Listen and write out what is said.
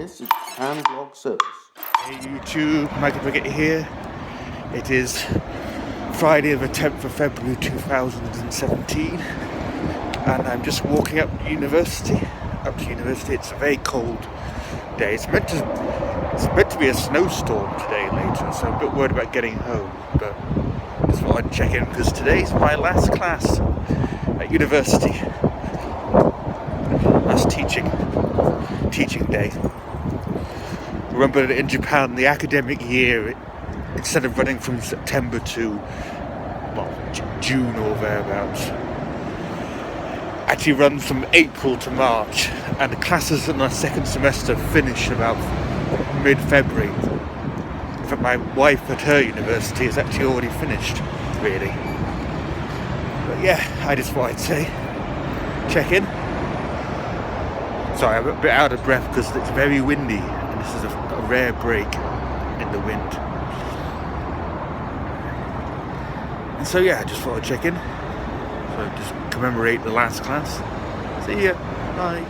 This is Hand Log Service. Hey YouTube, Michael Brigitte here. It is Friday the 10th of February 2017 and I'm just walking up to university. It's a very cold day. It's meant to be a snowstorm today later, so I'm a bit worried about getting home, but just thought I'd check in because today's my last class at university. Last teaching day. Remember that in Japan, the academic year, instead of running from September to June or thereabouts, actually runs from April to March, and the classes in our second semester finish about mid-February. In fact, my wife at her university has actually already finished, really. But yeah, I just thought I'd say, check in. Sorry, I'm a bit out of breath because it's very windy, and this is a rare break in the wind. And so yeah, I just thought I'd check in. So just commemorate the last class. See ya. Bye.